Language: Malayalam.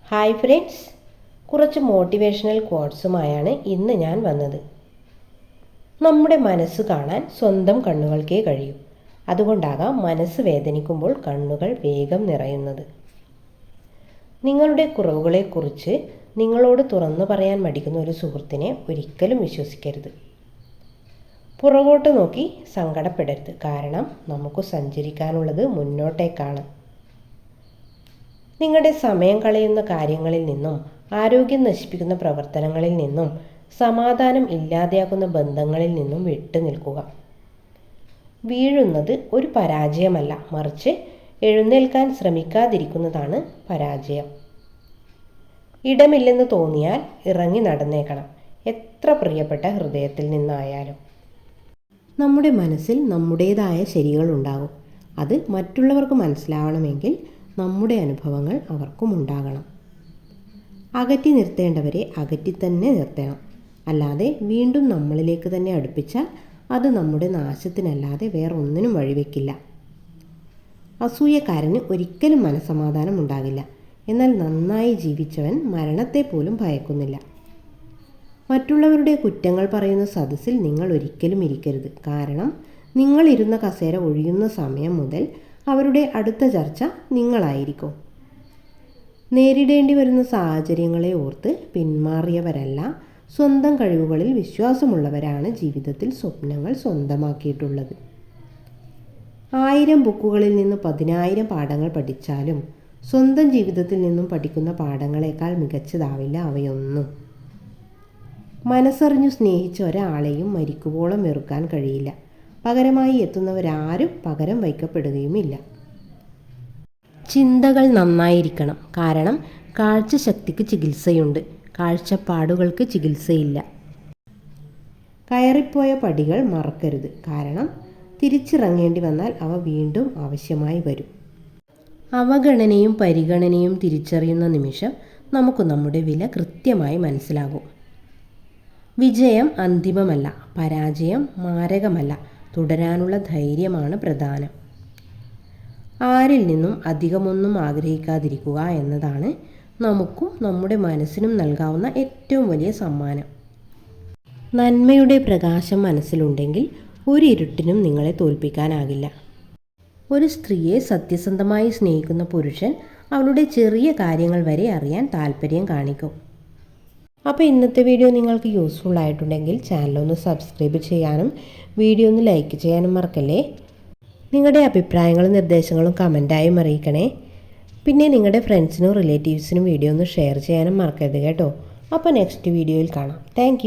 ഹായ് ഫ്രണ്ട്സ്, കുറച്ച് മോട്ടിവേഷണൽ ക്വാട്ട്സുമായാണ് ഇന്ന് ഞാൻ വന്നത്. നമ്മുടെ മനസ്സ് കാണാൻ സ്വന്തം കണ്ണുകൾക്കേ കഴിയൂ. അതുകൊണ്ടാകാം മനസ്സ് വേദനിക്കുമ്പോൾ കണ്ണുകൾ വേഗം നിറയുന്നത്. നിങ്ങളുടെ കുറവുകളെക്കുറിച്ച് നിങ്ങളോട് തുറന്നു പറയാൻ മടിക്കുന്ന ഒരു സുഹൃത്തിനെ ഒരിക്കലും വിശ്വസിക്കരുത്. പുറകോട്ട് നോക്കി സങ്കടപ്പെടരുത്, കാരണം നമുക്ക് സഞ്ചരിക്കാനുള്ളത് മുന്നോട്ടേക്കാണ്. നിങ്ങളുടെ സമയം കളയുന്ന കാര്യങ്ങളിൽ നിന്നും, ആരോഗ്യം നശിപ്പിക്കുന്ന പ്രവർത്തനങ്ങളിൽ നിന്നും, സമാധാനം ഇല്ലാതെയാക്കുന്ന ബന്ധങ്ങളിൽ നിന്നും വിട്ടു നിൽക്കുക. വീഴുന്നത് ഒരു പരാജയമല്ല, മറിച്ച് എഴുന്നേൽക്കാൻ ശ്രമിക്കാതിരിക്കുന്നതാണ് പരാജയം. ഇടമില്ലെന്ന് തോന്നിയാൽ ഇറങ്ങി നടന്നേക്കണം, എത്ര പ്രിയപ്പെട്ട ഹൃദയത്തിൽ നിന്നായാലും. നമ്മുടെ മനസ്സിൽ നമ്മുടേതായ ശരികളുണ്ടാകും. അത് മറ്റുള്ളവർക്ക് മനസ്സിലാവണമെങ്കിൽ നമ്മുടെ അനുഭവങ്ങൾ അവർക്കും ഉണ്ടാകണം. അകറ്റി നിർത്തേണ്ടവരെ അകറ്റി തന്നെ നിർത്തണം. അല്ലാതെ വീണ്ടും നമ്മളിലേക്ക് തന്നെ അടുപ്പിച്ചാൽ അത് നമ്മുടെ നാശത്തിനല്ലാതെ വേറൊന്നിനും വഴിവെക്കില്ല. അസൂയക്കാരന് ഒരിക്കലും മനസ്സമാധാനം ഉണ്ടാകില്ല. എന്നാൽ നന്നായി ജീവിച്ചവൻ മരണത്തെ പോലും ഭയക്കുന്നില്ല. മറ്റുള്ളവരുടെ കുറ്റങ്ങൾ പറയുന്ന സദസ്സിൽ നിങ്ങൾ ഒരിക്കലും ഇരിക്കരുത്. കാരണം നിങ്ങളിരുന്ന കസേര ഒഴിയുന്ന സമയം മുതൽ അവരുടെ അടുത്ത ചർച്ച നിങ്ങളായിരിക്കും. നേരിടേണ്ടി വരുന്ന സാഹചര്യങ്ങളെ ഓർത്ത് പിന്മാറിയവരല്ല, സ്വന്തം കഴിവുകളിൽ വിശ്വാസമുള്ളവരാണ് ജീവിതത്തിൽ സ്വപ്നങ്ങൾ സ്വന്തമാക്കിയിട്ടുള്ളത്. 1000 ബുക്കുകളിൽ നിന്ന് 10,000 പാഠങ്ങൾ പഠിച്ചാലും സ്വന്തം ജീവിതത്തിൽ നിന്നും പഠിക്കുന്ന പാഠങ്ങളെക്കാൾ മികച്ചതാവില്ല അവയൊന്നും. മനസ്സറിഞ്ഞു സ്നേഹിച്ച ഒരാളെയും മരിക്കുവോളം വെറുക്കാൻ കഴിയില്ല. പകരമായി എത്തുന്നവരാരും പകരം വയ്ക്കപ്പെടുകയുമില്ല. ചിന്തകൾ നന്നായിരിക്കണം, കാരണം കാഴ്ചശക്തിക്ക് ചികിത്സയുണ്ട്, കാഴ്ചപ്പാടുകൾക്ക് ചികിത്സയില്ല. കയറിപ്പോയ പടികൾ മറക്കരുത്, കാരണം തിരിച്ചിറങ്ങേണ്ടി വന്നാൽ അവ വീണ്ടും ആവശ്യമായി വരും. അവഗണനയും പരിഗണനയും തിരിച്ചറിയുന്ന നിമിഷം നമുക്ക് നമ്മുടെ വില കൃത്യമായി മനസ്സിലാകും. വിജയം അന്തിമമല്ല, പരാജയം മാരകമല്ല, തുടരാനുള്ള ധൈര്യമാണ് പ്രധാനം. ആരിൽ നിന്നും അധികമൊന്നും ആഗ്രഹിക്കാതിരിക്കുക എന്നതാണ് നമുക്കും നമ്മുടെ മനസ്സിനും നൽകാവുന്ന ഏറ്റവും വലിയ സമ്മാനം. നന്മയുടെ പ്രകാശം മനസ്സിലുണ്ടെങ്കിൽ ഒരു ഇരുട്ടിനും നിങ്ങളെ തോൽപ്പിക്കാനാകില്ല. ഒരു സ്ത്രീയെ സത്യസന്ധമായി സ്നേഹിക്കുന്ന പുരുഷൻ അവളുടെ ചെറിയ കാര്യങ്ങൾ വരെ അറിയാൻ താല്പര്യം കാണിക്കും. അപ്പോൾ ഇന്നത്തെ വീഡിയോ നിങ്ങൾക്ക് യൂസ്ഫുൾ ആയിട്ടുണ്ടെങ്കിൽ ചാനലൊന്ന് സബ്സ്ക്രൈബ് ചെയ്യാനും വീഡിയോ ഒന്ന് ലൈക്ക് ചെയ്യാനും മറക്കല്ലേ. നിങ്ങളുടെ അഭിപ്രായങ്ങളും നിർദ്ദേശങ്ങളും കമൻറ്റായും അറിയിക്കണേ. പിന്നെ നിങ്ങളുടെ ഫ്രണ്ട്സിനും റിലേറ്റീവ്സിനും വീഡിയോ ഒന്ന് ഷെയർ ചെയ്യാനും മറക്കരുത് കേട്ടോ. അപ്പോൾ നെക്സ്റ്റ് വീഡിയോയിൽ കാണാം. താങ്ക്